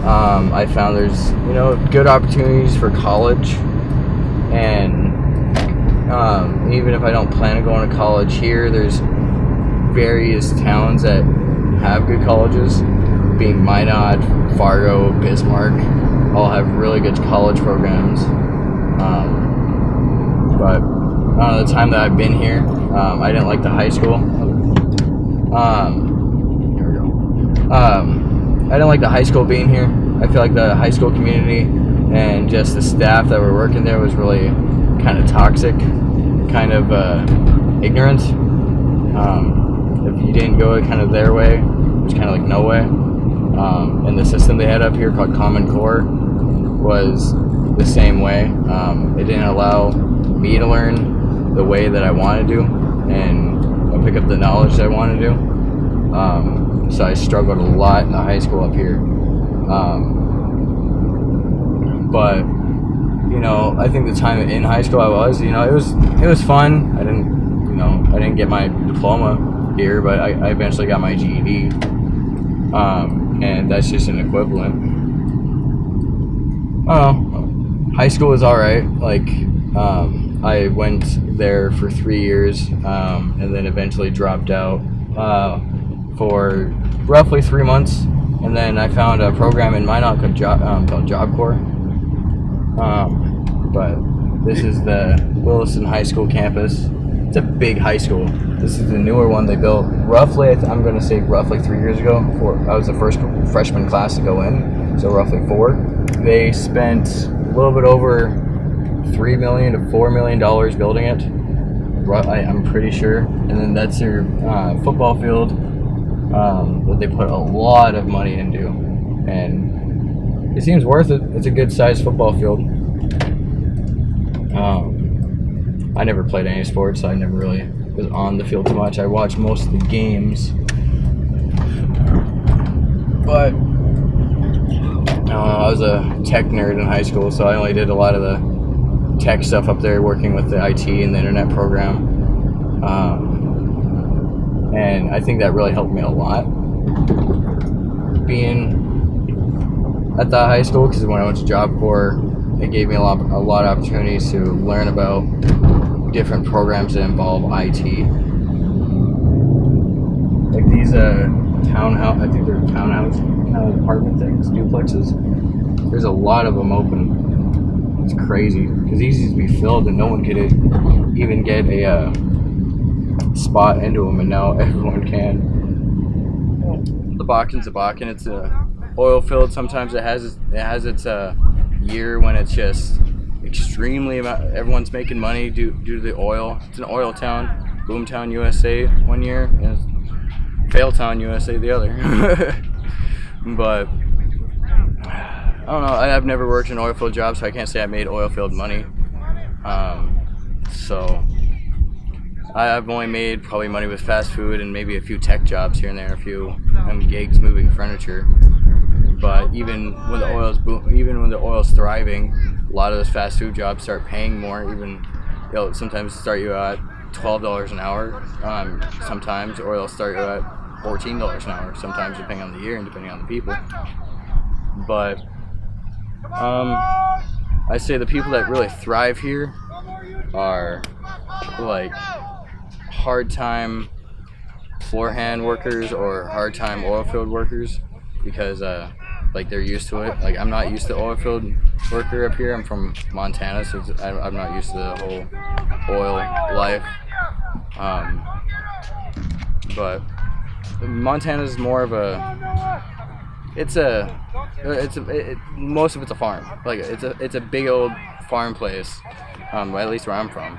I found there's, good opportunities for college, and even if I don't plan on going to college here, there's various towns that have good colleges, being Minot, Fargo, Bismarck, all have really good college programs. But the time that I've been here, I didn't like the high school. I didn't like the high school being here. I feel like the high school community and just the staff that were working there was really kind of toxic, kind of ignorant. If you didn't go kind of their way, it was kind of like no way. And the system they had up here called Common Core was the same way. It didn't allow me to learn the way that I want to do and pick up the knowledge that I want to do. So I struggled a lot in the high school up here. But I think the time in high school it was fun. I didn't get my diploma here, but I eventually got my GED. And that's just an equivalent. High school was alright. I went there for 3 years, and then eventually dropped out for roughly 3 months, and then I found a program in Minot called Job Corps. But this is the Williston High School campus. It's a big high school. This is the newer one they built roughly, I'm going to say roughly 3 years ago. I was the first freshman class to go in, so roughly 4. They spent a little bit over $3 million to $4 million building it. I'm pretty sure. And then that's their football field that they put a lot of money into, and it seems worth it. It's a good sized football field. I never played any sports, so I never really was on the field too much. I watched most of the games, but I was a tech nerd in high school, so I only did a lot of the tech stuff up there, working with the IT and the internet program. And I think that really helped me a lot being at that high school, because when I went to Job Corps, it gave me a lot of opportunities to learn about different programs that involve IT. Like these townhouse, I think they're townhouse kind of apartment things, duplexes. There's a lot of them open. It's crazy because these used to be filled and no one could even get a spot into them, and now everyone can. The Bakken's a Bakken. It's a oil field. Sometimes it has its year when it's just extremely everyone's making money due to the oil. It's an oil town, Boomtown USA one year, and Failtown USA the other. But I don't know. I've never worked an oil field job, so I can't say I made oil field money. So I've only made probably money with fast food and maybe a few tech jobs here and there, a few gigs moving furniture. But even when the oil's thriving, a lot of those fast food jobs start paying more. Even sometimes start you at $12 an hour. Sometimes, or they'll start you at $14 an hour. Sometimes, depending on the year and depending on the people. But I say the people that really thrive here are like hard-time floor hand workers or hard-time oil field workers, because they're used to it. Like, I'm not used to oil field worker up here. I'm from Montana, so I'm not used to the whole oil life. But Montana's more of most of it's a farm. Like it's a big old farm place, at least where I'm from.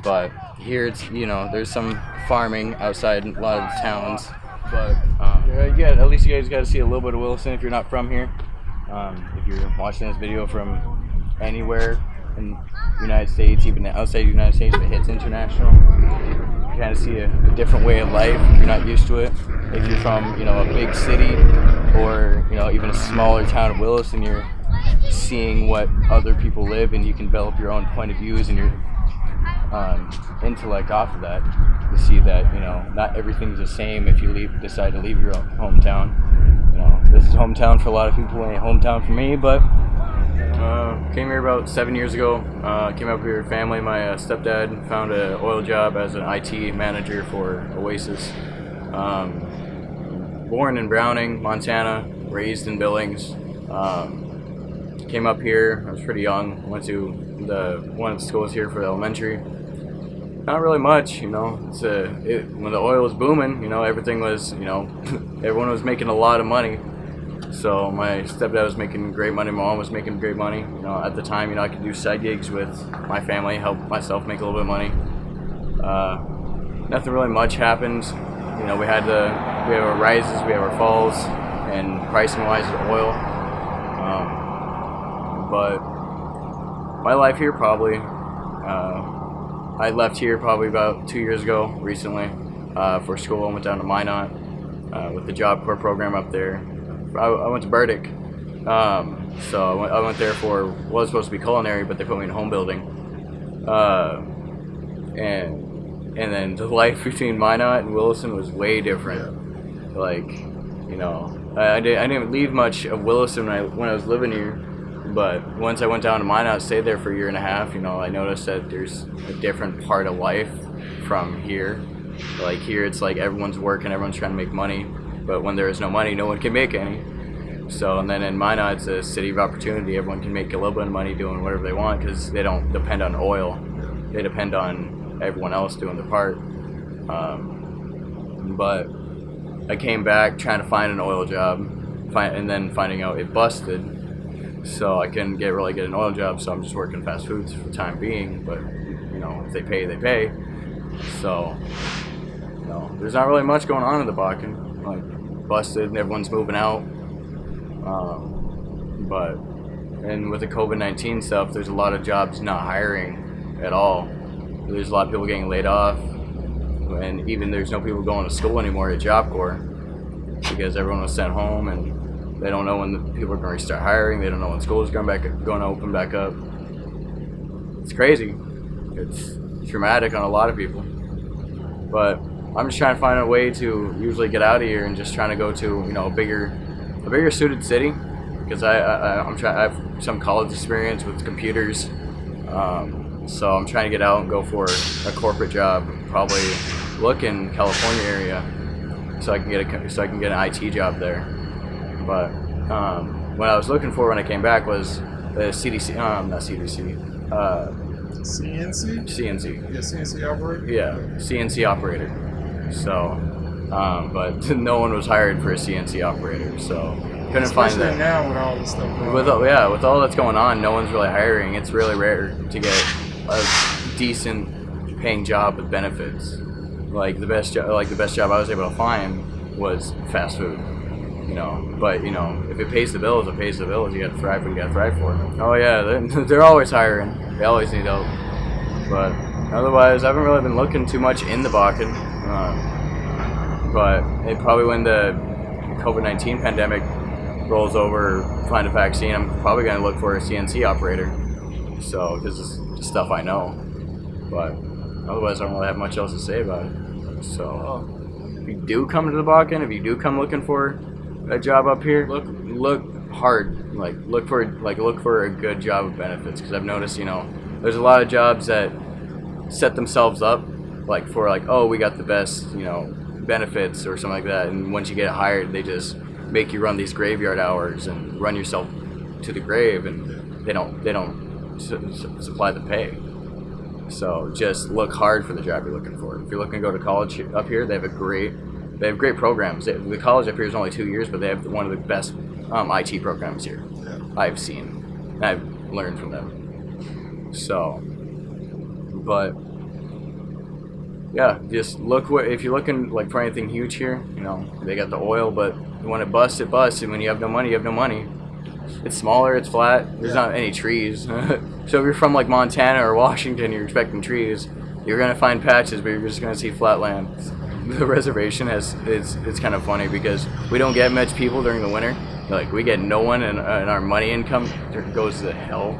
But here it's there's some farming outside a lot of the towns. But at least you guys got to see a little bit of Williston if you're not from here. If you're watching this video from anywhere in the United States, even outside the United States, if it hits international, you kind of see a different way of life if you're not used to it. If you're from a big city or even a smaller town of Williston, you're seeing what other people live, and you can develop your own point of views and your intellect off of that, to see that not everything's the same if you decide to leave your hometown. this is hometown for a lot of people. Ain't hometown for me, but came here about 7 years ago. Came up here with family. My stepdad found an oil job as an IT manager for Oasis. Born in Browning, Montana, raised in Billings. Came up here. I was pretty young. Went to one of the schools here for elementary. Not really much, when the oil was booming, everything was, everyone was making a lot of money. So my stepdad was making great money. My mom was making great money. At the time, I could do side gigs with my family, help myself make a little bit of money. Nothing really much happened. We have our rises, we have our falls, and pricing wise of oil. But my life here probably. I left here probably about 2 years ago, recently, for school. I went down to Minot with the Job Corps program up there. I went to Burdick, so I went there was supposed to be culinary, but they put me in home building. And then the life between Minot and Williston was way different. I didn't leave much of Williston when I was living here. But once I went down to Minot, stayed there for a year and a half, I noticed that there's a different part of life from here. Here, it's everyone's working, everyone's trying to make money. But when there is no money, no one can make any. So, and then in Minot, it's a city of opportunity. Everyone can make a little bit of money doing whatever they want because they don't depend on oil. They depend on everyone else doing their part. But I came back trying to find an oil job, and then finding out it busted. So I couldn't really get an oil job, so I'm just working fast foods for the time being. But if they pay, they pay. So there's not really much going on in the Bakken. Busted, and everyone's moving out. And with the COVID-19 stuff, there's a lot of jobs not hiring at all. There's a lot of people getting laid off, and even there's no people going to school anymore at Job Corps because everyone was sent home and. They don't know when the people are going to start hiring. They don't know when school is going to open back up. It's crazy. It's traumatic on a lot of people. But I'm just trying to find a way to usually get out of here and just trying to go to a bigger suited city because I have some college experience with computers. So I'm trying to get out and go for a corporate job. Probably look in California area so I can get an IT job there. But what I was looking for when I came back was the CDC, not CDC, CNC? CNC. Yeah, CNC operator? Yeah, CNC operator. So, but no one was hired for a CNC operator, so couldn't find that. Especially now with all this stuff going on. With all that's going on, no one's really hiring. It's really rare to get a decent paying job with benefits. The best job I was able to find was fast food. But if it pays the bills, it pays the bills. You got to thrive what you got to thrive for. Oh yeah, they're always hiring. They always need help. But otherwise, I haven't really been looking too much in the Bakken. But probably when the COVID-19 pandemic rolls over, find a vaccine, I'm probably going to look for a CNC operator. So, because it's just stuff I know. But otherwise, I don't really have much else to say about it. So, if you do come to the Bakken, if you do come looking for a job up here, look hard. Look for a good job with benefits because I've noticed there's a lot of jobs that set themselves up oh, we got the best benefits or something like that, and once you get hired they just make you run these graveyard hours and run yourself to the grave, and they don't supply the pay. So just look hard for the job you're looking for. If you're looking to go to college up here, they have great programs. The college up here is only 2 years, but they have one of the best IT programs here I've seen. And I've learned from them. So, but yeah, just look if you're looking for anything huge here. They got the oil, but when it busts, it busts. And when you have no money, you have no money. It's smaller, it's flat. There's not any trees. So if you're from Montana or Washington, you're expecting trees. You're gonna find patches, but you're just gonna see flat land. The reservation it's kind of funny because we don't get much people during the winter. We get no one, and our money income goes to hell.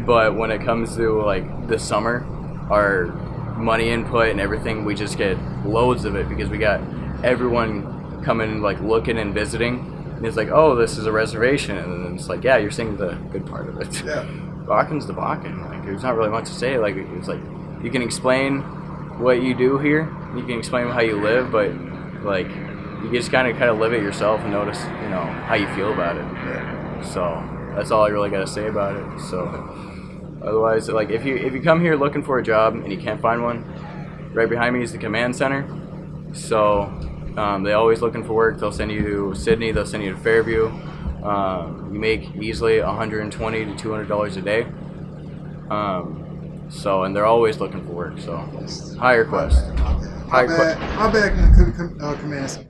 But when it comes to the summer, our money input and everything, we just get loads of it because we got everyone coming looking and visiting. And it's like, oh, this is a reservation, and then it's like, yeah, you're saying the good part of it. Yeah. Bakken's the Bakken. Like, there's not really much to say. Like, it's like you can explain what you do here, you can explain how you live, but like you just kind of live it yourself and notice, how you feel about it. Yeah. So that's all I really got to say about it. So otherwise, like if you come here looking for a job and you can't find one, right behind me is the command center. So they're always looking for work. They'll send you to Sydney. They'll send you to Fairview. You make easily $120 to $200 a day. And they're always looking for work. So high request. How bad can command center?